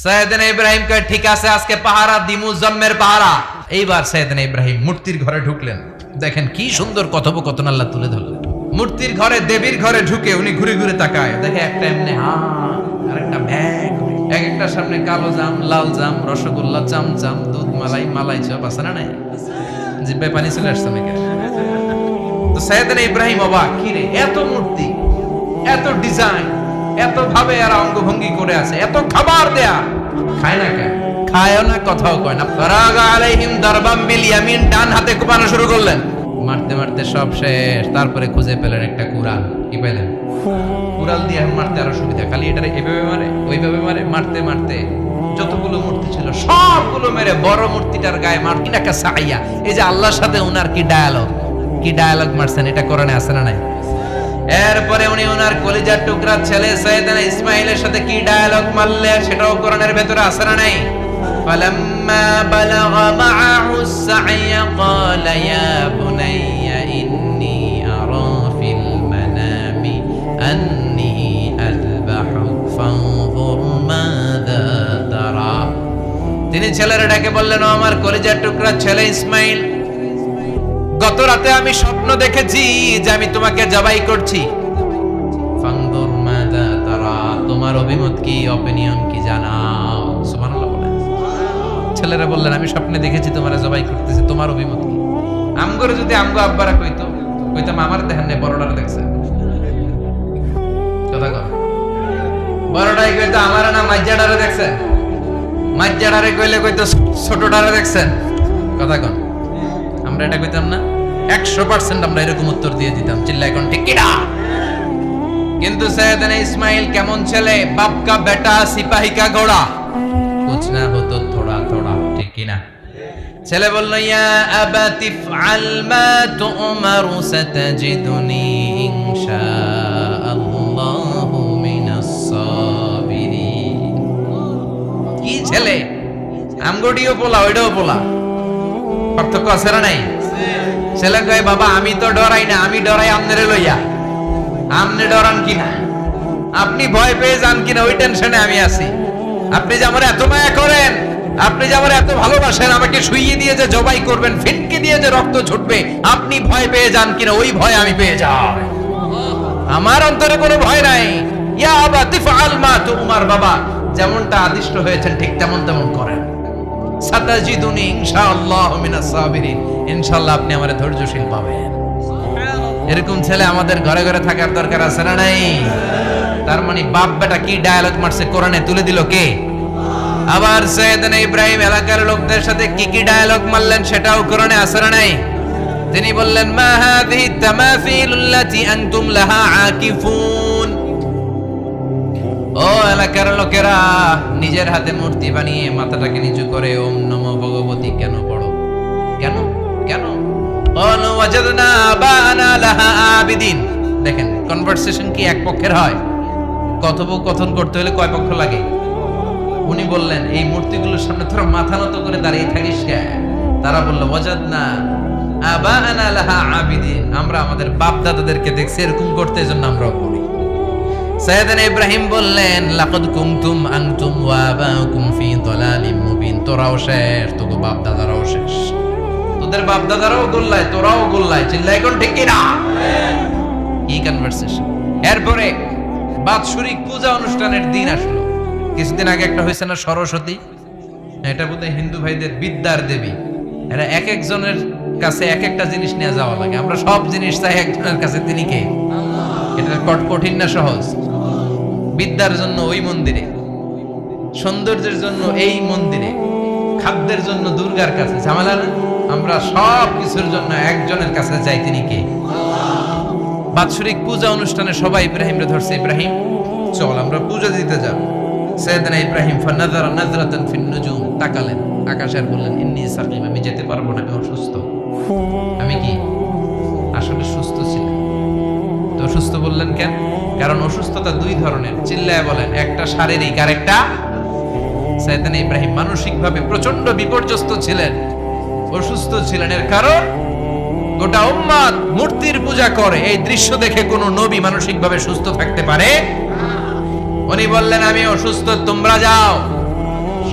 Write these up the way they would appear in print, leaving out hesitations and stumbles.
সাইয়েদনা ইব্রাহিম কয় ঠিক আছে আজকে পাহারা দিমু জম্মের পাহারা। এইবার সাইয়েদনা ইব্রাহিম মূর্তির ঘরে ঢুকলেন। দেখেন কি সুন্দর কথোপকথন আল্লাহ তুলে ধরলেন। মূর্তির ঘরে দেবীর ঘরে ঢুকে উনি ঘুরে ঘুরে তাকায়, দেখে একটা এমনি আর একটা ব্যাগ, এক একটা সামনে কালো জাম, লাল জাম, রসগোল্লা, চামচাম, দুধ মালাই, মালাই চপ আছে না নাই? জিব্বায় পানি চলে আসছে নাকি? তো সাইয়েদনা ইব্রাহিম অবাক, কি রে এত মূর্তি, এত ডিজাইন, এত ভাবে আর অঙ্গভঙ্গি করে আছে, এত খাবার দেয়া, খায় না কেন? খায়ও না, কথাও কয় না। ফারাগা আলাইহিম দারবাম বিল ইয়ামিন, ডান হাতে কোপানো শুরু করলেন। মারতে মারতে সব শেষ, তারপরে খুঁজে পেলেন একটা কুড়াল। কি পেলেন? কুড়াল দিয়ে মারতে আরো সুবিধা, খালি এটা এভাবে মারে ওইভাবে মারে, মারতে মারতে যতগুলো মূর্তি ছিল সবগুলো মেরে বড় মূর্তিটার গায়ে মারতে একটা সাইয়া। এই যে আল্লাহর সাথে উনার কি ডায়ালগ মারছেন, এটা কোরআনে আছে না নাই? এরপরে উনি ওনার কলিজার টুকরা ছেলে সাইয়েদনা ইসমাইলের সাথে কি ডায়ালগ মারলেন, সেটাও কোরআনের ভেতরে আছে না নাই? ফালাম্মা বালাগা মাআহু সাইয়া ক্বালা ইয়া বুনাইয়া ইন্নী আরা ফিল মানামি আন্নী আযবাহুক ফানজুর মাযা তারা। তিনি ছেলের ডাকে বললেন, ও আমার কলিজার টুকরা ছেলে ইসমাইল, গত রাতে আমি স্বপ্ন দেখেছি যে আমি তোমাকে জবাই করছি। ফানজুর মাযা তারা, তোমার অভিমত কি, অপিনিয়ন কি জানাও। সুবহানাল্লাহ বলেন। ছেলেরা বললেন, আমি স্বপ্নে দেখেছি তোমারে জবাই করতেছি, তোমার অভিমত কি? আমগরে যদি আমগো আব্বারা কইতাম আমার দেখেন না, বড়টারে দেখছেন। কথা কর, বড়টাই কইতো আমার না মাইজাডারে দেখছেন, মাইজাডারে কইলে কইতো ছোটটারে দেখছেন। কথা কন, আমরা এটা কইতাম না? 100% আমরা এরকম উত্তর দিয়ে দিতাম, চিল্লায় কোন ঠিক কিনা? কিন্তু সাইয়েদনা ইসমাইল কেমন ছেলে, বাপ কা বেটা সিপাহি কা ঘোড়া, কুছ না হতো থোড়া থোড়া, ঠিক কিনা? ছেলে বলল, ইয়া আবাতি ফআল মা তু'মারু সাতাজিদুনি ইনশাআল্লাহু মিনাস সাবিরিন। কি ছেলে, আমগডিও পোলা ওইটাও পোলা, পার্থক্য আছে না নাই? ছেলে কয়, বাবা আমি তো ডরাই না, আমি ডরাই আমনেরে লইয়া। আমনে ডরান কিনা, আপনি ভয় পেয়ে যান কিনা ওই টেনশনে আমি আছি। আপনি যে আমার এত মায়া করেন, আপনি যে আমার এত ভালোবাসেন, আমাকে শুইয়ে দিয়ে যে জবাই করবেন, ফিনকে দিয়ে যে রক্ত ছুটবে, আপনি ভয় পেয়ে যান কিনা ওই ভয় আমি পেয়ে যাই। আমার অন্তরে কোনো ভয় নাই। ইয়া আবাতি ফাআল মা তু'মার, বাবা যেমনটা আদিষ্ট হয়েছেন ঠিক তেমন করেন। সাতাজিদুনি ইনশাআল্লাহু মিনাস সাবিরিন, ইনশাআল্লাহ আপনি আমারে ধৈর্যশীল পাবেন। এরকম ছেলে আমাদের ঘরে ঘরে থাকার দরকার আছে না নাই? তার মানে বাপ বেটা কি ডায়ালগ মারছে কোরআনে তুলে দিল কে? আবার সাইয়েদনা ইব্রাহিম এলাকার লোকদের সাথে কি ডায়ালগ মারলেন সেটাও কোরআনে আছে না নাই? তিনি বললেন, মা হাযিহি তামাসিলুল্লাতী আনতুম লাহা আকিফুন। ও এলাকার লোকেরা, নিজের হাতে মূর্তি বানিয়ে মাথাটাকে নিচু করে ওম নমো ভগবতী কেন পড়ো? কেন কেন? ক্বালু ওয়াজাদনা আবানা লাহা আবিদিন। দেখেন কনভারসেশন কি এক পক্ষের হয়? কথোপকথন করতে হলে কয় পক্ষ লাগে? উনি বললেন, এই মূর্তিগুলোর সামনে তোরা মাথা নত করে দাঁড়িয়ে থাকিস কেন? তারা বলল, ওয়াজাদনা আবানা লাহা আবিদিন, আমরা আমাদের বাপ দাদাদেরকে দেখছি এরকম করতে, এজন্য আমরাও করি। সাইয়েদনা ইব্রাহিম বললেন, লাকাদ কুনতুম আনতুম ওয়া আবাউকুম ফি দালালিম মুবিন, তোরাও শেষ, তোগো বাপ দাদারাও শেষ, তোদের বাপ দাদারাও গোল্লায়, তোরাও গোল্লায়, চিল্লাই কোন ঠিক কিনা? কি কনভারসেশন। এরপরে বাৎসরিক পূজা অনুষ্ঠানের দিন আসলো। কিছুদিন আগে একটা হয়েছে না সরস্বতী, এটা বোধহয় হিন্দু ভাইদের বিদ্যার দেবী। এরা এক একজনের কাছে এক একটা জিনিস নিয়ে যাওয়া লাগে, আমরা সব জিনিস চাই একজনের কাছে, তিনি কে? এটা কঠিন না সহজ? বিদ্যার জন্য ওই মন্দিরে, সৌন্দর্যের জন্য এই মন্দিরে, খাদ্যের জন্য দুর্গার কাছে, ঝামেলা না? আমরা সব কিছুর জন্য একজনের কাছে যাই, তিনি কে? বাৎসরিক পূজা অনুষ্ঠানে সবাই ইব্রাহিমরে ধরছে, ইব্রাহিম চল আমরা পূজা দিতে যাব। সাইয়েদনা ইব্রাহিম ফানাযারা নাযরাতান ফিন নুজুম, তাকালেন আকাশে আর বললেন, ইন্নী সাকিম, আমি যেতে পারবো না, আমি অসুস্থ। আমি কি আসলে সুস্থ ছিলাম? তো অসুস্থ বললেন কেন? কারণ অসুস্থতা দুই ধরনের, চিল্লায় বলেন, একটা শারীরিক আর একটা। সাইয়েদনা ইব্রাহিম মানসিকভাবে প্রচন্ড বিপর্যস্ত ছিলেন, অসুস্থ ছিলেন। এর কারণ গোটা উম্মত মূর্তির পূজা করে, এই দৃশ্য দেখে কোন নবী মানসিকভাবে সুস্থ থাকতে পারে? উনি বললেন, আমি অসুস্থ, তোমরা যাও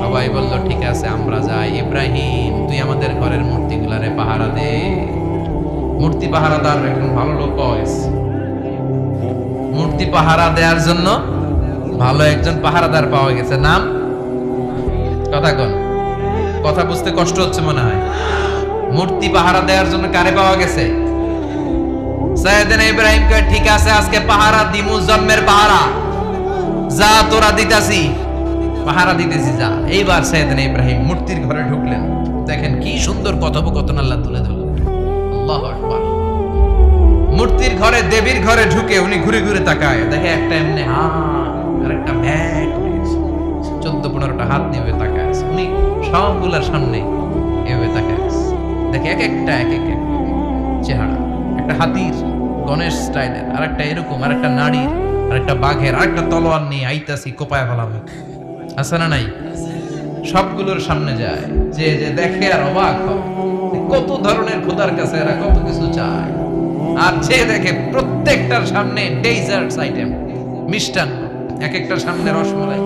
সবাই বলল ঠিক আছে আমরা যাই। ইব্রাহিম তুই আমাদের ঘরের মূর্তিগুলারে পাহারা দে। মূর্তি পাহারাদার একজন ভালো লোক পাওয়া গেছে। মূর্তি পাহারা দেওয়ার জন্য ভালো একজন পাহারাদার পাওয়া গেছে। নাম কথা কোন? কথা বুঝতে কষ্ট হচ্ছে মনে হয়। মূর্তি পাহারা দেওয়ার জন্য কারে পাওয়া গেছে? সাইয়েদনা ইব্রাহিম কয় ঠিক আছে আজকে পাহারা দিমু, জন্মের পাহারা। যা তোরা দিতাছি, পাহারা দিতেছি যা। এইবার সাইয়েদনা ইব্রাহিম মূর্তির ঘরে ঢুকলেন। দেখেন কি সুন্দর কথোপকথন আল্লাহ তুলে ধরলেন। আল্লাহু আকবার। মূর্তির ঘরে, দেবীর ঘরে ঢুকে উনি ঘুরে ঘুরে তাকায়, দেখে একটা এমনি আর একটা ব্যাগ 14-15টা হাত নিয়ে তাকায় আছে। উনি সবগুলার সামনে এভাবে তাকায় আছে। দেখে এক একটা চেহারা, একটা হাতির গণেশ স্টাইলের, আর একটা এরকম, আর একটা নারীর, আর একটা বাঘের, আর একটা তলোয়ার নিয়ে আইতাছি কোপায় ফেলাম। আছে না নাই? সবগুলোর সামনে যায়, যে যে দেখে আর অবাক হয় কত ধরনের খোদার কাছে এরা কত কিছু চায়। আর যে দেখে প্রত্যেকটার সামনে ডেজার্টস আইটেম, মিষ্টান্ন, এক একটার সামনে রসমালাই,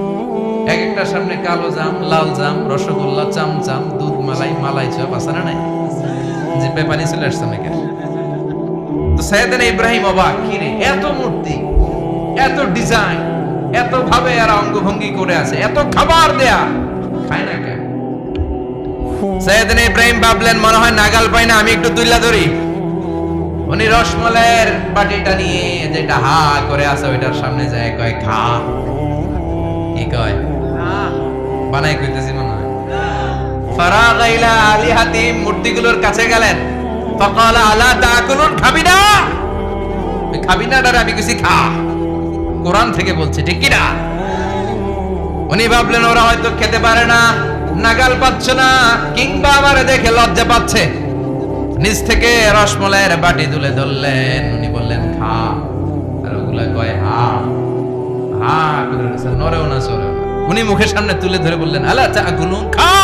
এক একটার সামনে কালো জাম, লাল জাম, রসগোল্লা, চামচাম, দুধ মালাই, মালাই চপ। আছে না নাই? যে পেপানি চলে আসছে নাকি? তো সাইয়েদনা ইব্রাহিম অবাক, কি রে এত মূর্তি, এত ডিজাইন, এত ভাবে এরা অঙ্গভঙ্গি করে আছে, এত খাবার দেয়া, খায় না কেন? সাইয়েদনা ইব্রাহিম ভাবলেন মনে হয় নাগাল পাই না, আমি একটু তুইলা ধরি। উনি রসমালাইয়ের বাটিটা নিয়ে যেটা হা করে আছে ওইটার সামনে যায়, কয় খা। কি কয়? বানাই কইতেছি মনে হয়। ফারাগা ইলা আলিহাতিম, মূর্তিগুলোর কাছে গেলেন। ফাকালা আলা তাকুলুন, খাবি না? খাবি না ডারে আমি কিছু খা। কোরআন থেকে বলছে, ঠিক কি না? উনি ভাবলেন ওরা হয়তো খেতে পারে না, নাগাল পাচ্ছে না, কিংবা আমারে দেখে লজ্জা পাচ্ছে। নিজ থেকে রসমালাইয়ের বাটি তুলে ধরলেন। উনি বললেন খা। আর ওগুলা কয় হা হা করে নরেও না সরেও না। উনি মুখের সামনে তুলে ধরে বললেন আলা তাকুলুন, খা।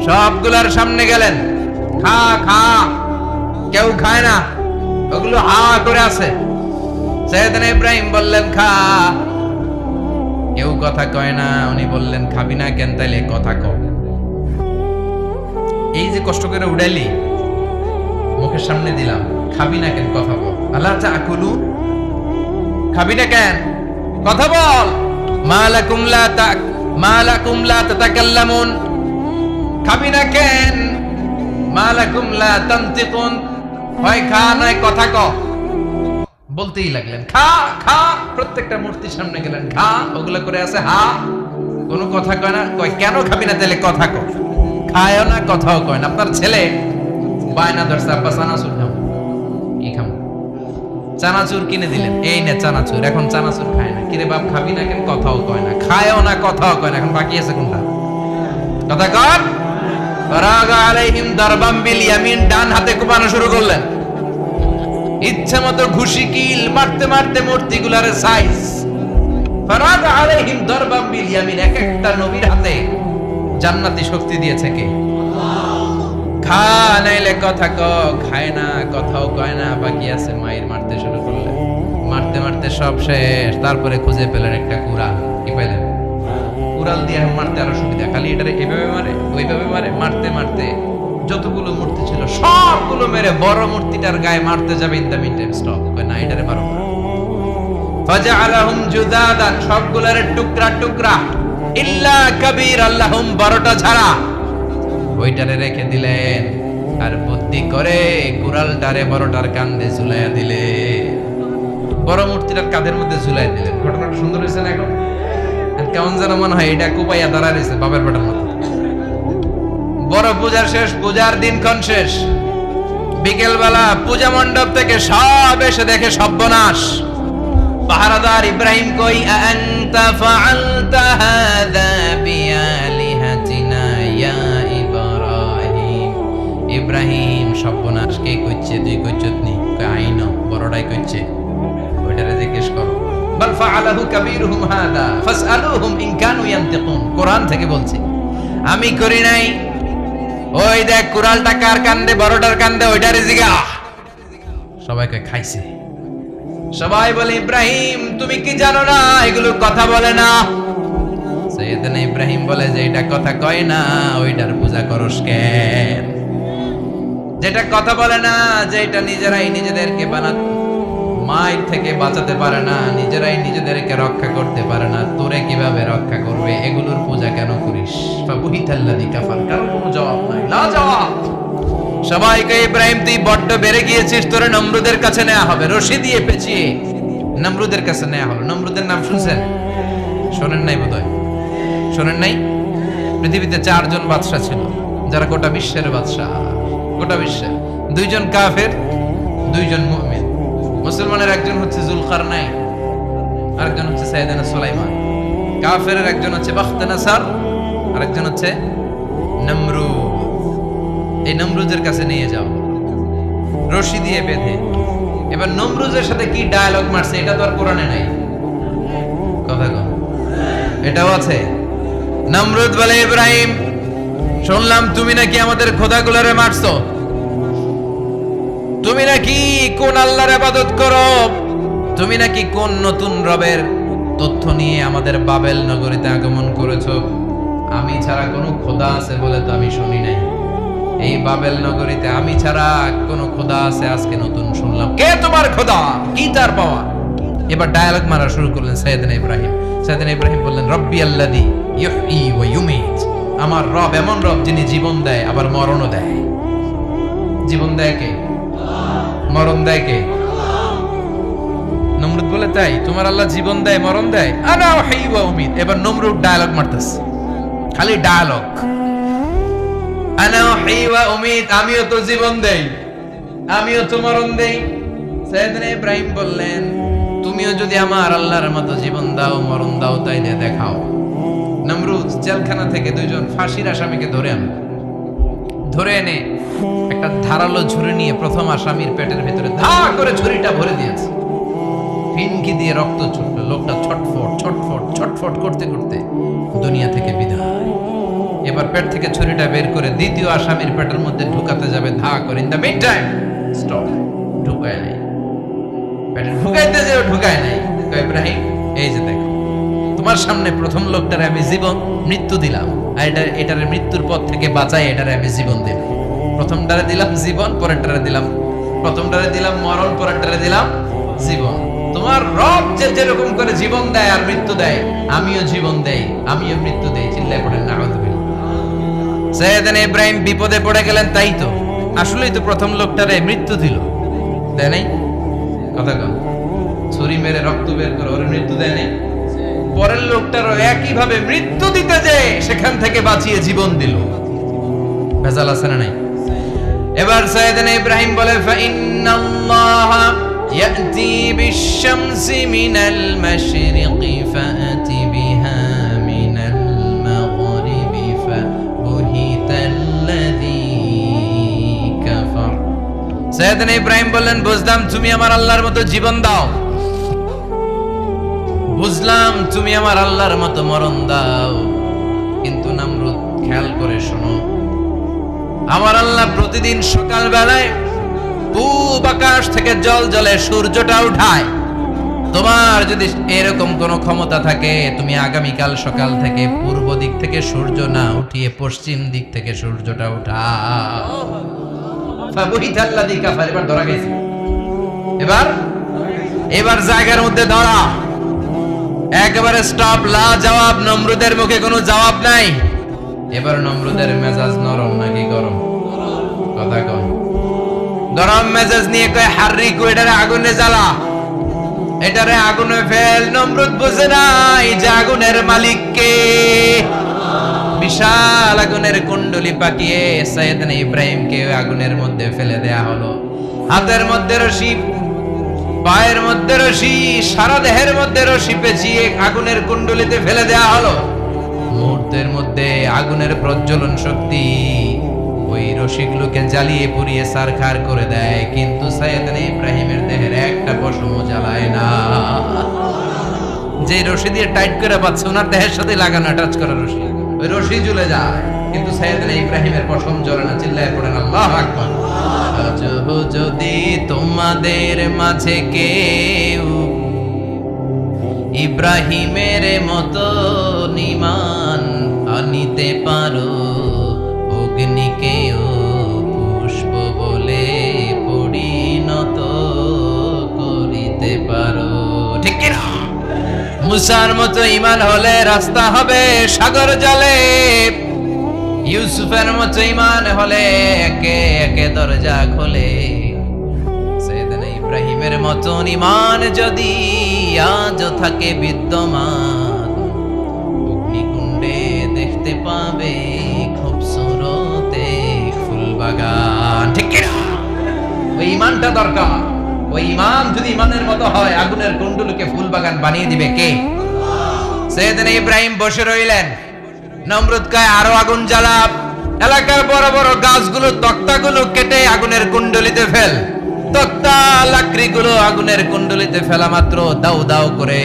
সবগুলার সামনে গেলেন, খা খা। কেউ খায় না, ওগুলো হা করে আছে। সাইয়েদনা ইব্রাহিম বললেন খা। কেউ কথা কয় না। উনি বললেন খাবি না কেন? তাইলে কথা কও। এই যে কষ্ট করে উড়াইলি, মুখের সামনে দিলাম, খাবি না কেন? কথা বল। আল্লাহ তাকুলু, খাবি না কেন? কথা বল। মালাকুম লা তাতাকাল্লামুন, খাবি না কেন? মালাকুম লা তানতিকুন, হয় খা নয় কথা ক। বলতেই লাগলেন খা খা। প্রত্যেকটা মূর্তির সামনে গেলেন, খা। ওগুলো করে আছে হা, কোনো কথা কয় না। কয় কেন খাবি না? তাহলে কথা ক। খায়ও না, কথাও কয় না। আপনার ছেলে বায়না ধরছে, আব্বা চানাচুর খাম। কি খাম? চানাচুর কিনে দিলেন, এই নে চানাচুর। এখন চানাচুর খায় না। কিরে বাপ খাবি না কেন? কথাও কয় না, খায়ও না, কথাও কয় না। এখন বাকি আছে কোনটা? কথা কর। ফারাগা আলাইহিম দারবাম বিল ইয়ামিন, ডান হাতে কোপানো শুরু করলেন। ইচ্ছা মতো ঘুষি কিল মারতে মারতে মূর্তিগুলার সাইজ। ফারাগা আলাইহিম দারবাম বিল ইয়ামিন, এক একটা নবীর হাতে জান্নাতি শক্তি দিয়েছে কে? খা নাইলে কথা ক। খায় না, কথাও কয় না, বাকি আছে। মায়ের মারতে শুরু করলেন। মারতে মারতে সব শেষ। তারপরে খুঁজে পেলেন একটা কুড়াল। কি পেলেন? কুড়াল দিয়ে মারতে আরো সুবিধা। খালি এটারে এভাবে মারে, ওইভাবে মারে। মারতে মারতে যতগুলো মূর্তি ছিল সবগুলো মেরে বড় মূর্তিটার গায়ে মারতে যাবে। In the meantime stop, কয় না এটারে মারো না। ফাজআলাহুম জুদাদান, সবগুলোর টুকরা টুকরা। ইল্লা কাবীর আল্লাহুম, বড়টা ছাড়া। ওইটারে রেখে দিলেন। আর বুদ্ধি করে কুড়ালটারে বড়টার কাঁধে ঝুলাইয়া দিলে। বড় মূর্তিটার কাঁধের মধ্যে ঝুলাইয়া দিলেন। ঘটনাটা সুন্দর হয়েছে না? এখন কেমন যেন মনে হয় এটা কোপাইয়া দাঁড়া রয়েছে বাপের বেটার মতো। বড় পূজার শেষ, পূজার দিনক্ষণ শেষ। বিকেল বেলা পূজা মণ্ডপ থেকে সব এসে দেখে সর্বনাশ। পাহারাদার ইব্রাহিম কই, আনতা ফাআলতা হাযা বিআলিহাতিনা ইয়া ইব্রাহিম। ইব্রাহিম সর্বনাশ কে কইছে? তুই কইছত নি? কই আইনো, বড়টাই কইছে। ওইটারে জিজ্ঞেস করো। বাল ফাআলাহু কাবীরুহুম হাযা ফাসআলুহুম ইন কানু ইয়ানতিকুন। কোরআন থেকে বলছি, আমি করি নাই। ওই দেখ কুড়ালটা কার কান্দে? বড়টার কান্দে, ওইটারে জিগা। সবাইকে খাইছে। সবাই বলে ইব্রাহিম তুমি কি জানো না এগুলো কথা বলে না? সৈয়দনা ইব্রাহিম বলে যে এটা কথা কয় না ওইটার পূজা করস কেন? যেটা কথা বলে না, যে এটা নিজেরাই নিজেদেরকে মায়ের থেকে বাঁচাতে পারে না, নিজেরাই নিজেদেরকে রক্ষা করতে পারে না, তোরে কিভাবে রক্ষা করবে? এগুলোর পূজা কেন করিস? ফাবুহিতাল্লাযী কাফার, কারণ কোনো জবাব নাই, লা জবাব। সবাইকে ইব্রাহিম তুই বড্ড বেড়ে গিয়েছিস, তোরে নমরুদের কাছে নেওয়া হবে, রশি দিয়ে পেঁচিয়ে নমরুদের কাছে নেওয়া হলো। নমরুদের নাম শুনছেন? শোনেন নাই বোধহয়, শোনেন নাই? পৃথিবীতে 4 জন বাদশা ছিল, যারা গোটা বিশ্বের বাদশা। গোটা বিশ্বের 2 জন কাফের, 2 জন মুমিন। মুসলমানের একজন হচ্ছে যুলকারনাইন, আরেকজন হচ্ছে সাইয়েদনা সুলাইমান। কাফেরের একজন হচ্ছে বাখতানাসার, আরেকজন হচ্ছে নমরুদ। এই নমরুদের কাছে নিয়ে যাও রশি দিয়ে বেঁধে। এবার নমরুদের সাথে কি ডায়ালগ মারছে এটা তো আর কোরআনে নাই, কথা কম, এটাও আছে। নমরুদ বলে, ইব্রাহিম শুনলাম তুমি নাকি আমাদের খোদাগুলোরে মারছো, তুমি নাকি কোন আল্লাহর ইবাদত করো, তুমি নাকি কোন নতুন রবের তথ্য নিয়ে আমাদের বাবেল নগরীতে আগমন করেছো। আমি ছাড়া কোনো খোদা আছে বলে তো আমি শুনি নাই। এই বাবেল নগরীতে আমি ছাড়া কোনো খোদা আছে আজকে নতুন শুনলাম। কে তোমার খোদা? কি তার পাওয়া? এবার ডায়ালগ মারা শুরু করলেন সাইয়েদনা ইব্রাহিম। সাইয়েদনা ইব্রাহিম বললেন, রব্বি আল্লাযী ইউহয়ী ওয়া ইউমীত, আমার রব এমন রব যিনি জীবন দেয় আবার মরণও দেয়। জীবন দেয় কে? মরণ দেয় কে? নমরুদ বলে, তাই তোমার আল্লাহ জীবন দেয় মরণ দেয়? আনা উহয়ী ওয়া উমীত। এবার নমরুদ ডায়ালগ মারতেছে, খালি ডায়ালগ। আনা উহয়ী ওয়া উমীত, আমিও তো জীবন দেই, আমিও তো মরণ দেই। সাইয়েদনা ইব্রাহিম বললেন, তুমিও যদি আমার আল্লাহর মতো জীবন দাও মরণ দাও তাইলে দেখাও। নমরুদ জেলখানা থেকে 2 জন ফাঁসির আসামিকে ধরে এনে একটা ধারালো ছুরি নিয়ে প্রথম আসামির পেটের ভিতরে ধা করে ছুরিটা ভরে দিয়েছে। ফিনকি দিয়ে রক্ত ছুটলো, লোকটা ছটফট ছটফট ছটফট করতে করতে দুনিয়া থেকে বিদায়। এবার পেট থেকে ছুরিটা বের করে দ্বিতীয় আসামির পেটের মধ্যে ঢুকাতে যাবে ধা করে। In the mid time stop, ঢুকায় নাই, পেটে ঢুকাইতে যেও ঢুকায় নাই। ইব্রাহিম, এই যে দেখো তোমার সামনে প্রথম লোকটারে আমি জীবন মৃত্যু দিলাম, আর এটারে মৃত্যুর পথ থেকে বাঁচাই এটারে আমি জীবন দিলাম। প্রথমটারে দিলাম জীবন, পরেরটারে দিলাম, প্রথমটারে দিলাম মরণ, পরেরটারে দিলাম জীবন। তোমার রব যে যেরকম করে জীবন দেয় আর মৃত্যু দেয়, আমিও জীবন দেই, আমিও মৃত্যু দেই। চিল্লায় পড়েন নাউযুবিল্লাহ। সাইয়েদনা ইব্রাহিম বিপদে পড়ে গেলেন। তাই তো, আসলেই তো প্রথম লোকটারে মৃত্যু দিল, দেয় নাই? কথা কন, ছুরি মেরে রক্ত বের করে ওর মৃত্যু দেয় নাই? পরের লোকটারও একই ভাবে মৃত্যু দিতে যে সেখান থেকে বাঁচিয়ে জীবন দিল। ভেজাল আছে না নাই? এবার সাইয়েদনা ইব্রাহিম বলে, ফাইন্নাল্লাহা ইয়াতি বিশ-শামসি মিনাল মাশরিকি ফাআতি বিহা মিনাল মাগরিবি ফাবুহিতাল্লাযী কাফার। সাইয়েদনা ইব্রাহিম বললেন, বুঝলাম তুমি আমার আল্লাহর মতো জীবন দাও, বুঝলাম তুমি আমার আল্লাহর মতো মরণ দাও, কিন্তু নমরুদ খেয়াল করে শোনো, আমার আল্লাহ প্রতিদিন সকাল বেলায় পূব আকাশ থেকে জল জলে সূর্যটা উঠায়। তোমার যদি এরকম কোনো ক্ষমতা থাকে, তুমি আগামীকাল সকাল থেকে পূর্ব দিক থেকে সূর্য না উঠিয়ে পশ্চিম দিক থেকে সূর্যটা উঠাও। ফাবুহিতাল্লাযী কাফার। এবার ধরা গেছে, এবার জায়গার মধ্যে ধরা, একেবারে স্টপ, লা জবাব। নমরুদের মুখে কোনো জবাব নাই। এবার নমরুদের মেজাজ নরম নাকি গরম? কথা কম। গরম মেজাজ নিয়ে কয়, হাররিকু, এটারে আগুনে জ্বালা, এটারে আগুনে ফেল। নমরুদ বুঝে নাই যে আগুনের মালিক কে। বিশাল আগুনের কুণ্ডলি পাকিয়ে সাইয়েদনা ইব্রাহিমকে আগুনের মধ্যে ফেলে দেয়া হলো। হাতের মধ্যে রশি, পায়ের মধ্যে রশি, সারা দেহের মধ্যে রশি পেঁচিয়ে আগুনের কুণ্ডলিতে ফেলে দেয়া হলো। মুহূর্তের মধ্যে আগুনের প্রজ্বলন শক্তি ওই রশিগুলোকে জ্বালিয়ে পুড়িয়ে ছারখার করে দেয়, কিন্তু সাইয়েদনা ইব্রাহিমের দেহের একটা পশমও জ্বালায় না। যে রশি দিয়ে টাইট করে বাঁধছে, ওনার দেহের সাথে লাগানো টাচ করা রশি, ওই রশি জ্বলে যায়, কিন্তু সাইয়েদনা ইব্রাহিমের পশম জ্বলে না। চিল্লায় পড়েন আল্লাহু আকবার। যদি তোমাদের মাঝে কেউ ইব্রাহিমের মতো ঈমান আনিতে পারো, অগ্নিকেও পুষ্প বলে পরিণত করিতে পারো। ঠিক কিনা? মুসার মতো ঈমান হলে রাস্তা হবে সাগর জলে, ইউসুফের মতো ঈমান হলে একে একে দরজা খোলে। সাইয়েদনা ইব্রাহিমের মতো ঈমান যদি আজও থাকে বিদ্যমান, অগ্নিকুণ্ডে দেখতে পাবে খুবসুরত এক ফুলবাগান। ঠিক কিনা? ওই ঈমানটা দরকার। ওই ঈমান যদি ঈমানের মতো হয়, আগুনের কুণ্ডুলকে ফুলবাগান বানিয়ে দিবে কে? সাইয়েদনা ইব্রাহিম বসে রইলেন। নমরুদ কয় আরো আগুন জ্বালা, এলাকার বড় বড় গাছগুলো তক্তাগুলো কেটে আগুনের কুণ্ডলিতে ফেল। তক্তা লাকড়িগুলো আগুনের কুণ্ডলিতে ফেলা মাত্র দাউ দাউ করে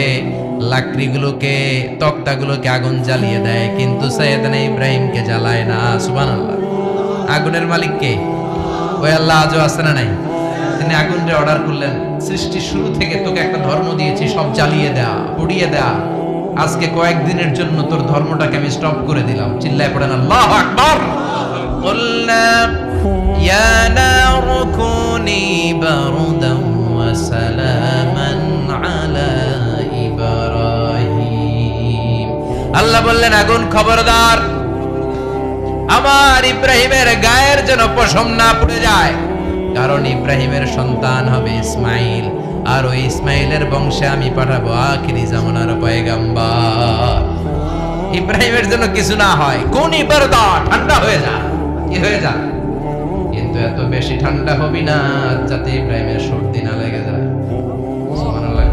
লাকড়িগুলোকে তক্তাগুলোকে আগুন জ্বালিয়ে দেয়, কিন্তু সাইয়েদনা ইব্রাহিমকে জ্বালায় না। সুবহানাল্লাহ। আগুনের মালিক কে? ওই আল্লাহ আজও আছে না নাই? তিনি আগুনরে অর্ডার করলেন, সৃষ্টির শুরু থেকে তোকে একটা ধর্ম দিয়েছি, সব জ্বালিয়ে দেয়া, পুড়িয়ে দেয়া। আজকে কয়েকদিনের জন্য তোর ধর্মটাকে আমি স্টপ করে দিলাম। চিল্লায় পড়েন আল্লাহু আকবার। কুলনা ইয়া নারু কুনি বারদান ওয়া সালামান আলা ইব্রাহিম। আল্লাহ বললেন আগুন খবরদার, আমার ইব্রাহিমের গায়ের যেন পশম না পুড়ে যায়, কারণ ইব্রাহিমের সন্তান হবে ইসমাইল, আর ওই ইসমাইলের বংশে আমি পাঠাবো আখিরি জামানার পয়গাম্বর। ইব্রাহিমের জন্য কিছু না হয়, কোন ইবারদা ঠান্ডা হয়ে যা, কি হয়ে যা, কিন্তু এত বেশি ঠান্ডা হবি না যাতে ইব্রাহিমের সর্দি না লেগে যায়। সুবহানাল্লাহ।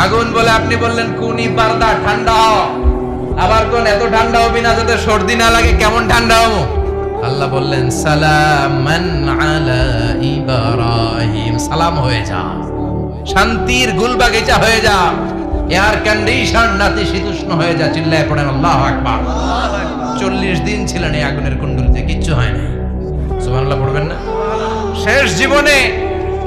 আগুন বলে আপনি বললেন কোন ইবারদা ঠান্ডা হ, আবার কোন এত ঠান্ডা হবি না যাতে সর্দি না লাগে। কেমন ঠান্ডা হবো? আল্লাহ বললেন সালামান আলা ইব্রাহিম, সালাম হয়ে যা, শান্তির গুলবাগিচা হয়ে যা, এয়ার কন্ডিশন নাতিশীতোষ্ণ হয়ে যা। চিল্লায় পড়েন আল্লাহু আকবার। 40 দিন ছিলেন এই আগুনের কুণ্ডলিতে, কিচ্ছু হয় না। সুবহানাল্লাহ পড়বেন না? শেষ জীবনে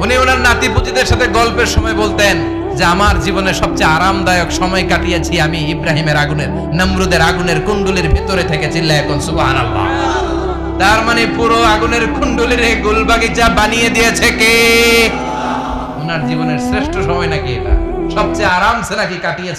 উনি ওনার নাতিপুতিদের সাথে গল্পের সময় বলতেন যে আমার জীবনে সবচেয়ে আরামদায়ক সময় কাটিয়েছি আমি ইব্রাহিমের আগুনের, নমরুদের আগুনের কুণ্ডলির ভেতরে থেকে। চিল্লায় এখন সুবহানাল্লাহ। তার মানে পুরো আগুনের কুণ্ডলির গুলবাগিচা বানিয়ে দিয়েছে কে? ওনার জীবনের শ্রেষ্ঠ সময় নাকি এটা? সবচেয়ে আরামসে নাকি কাটিয়েছে?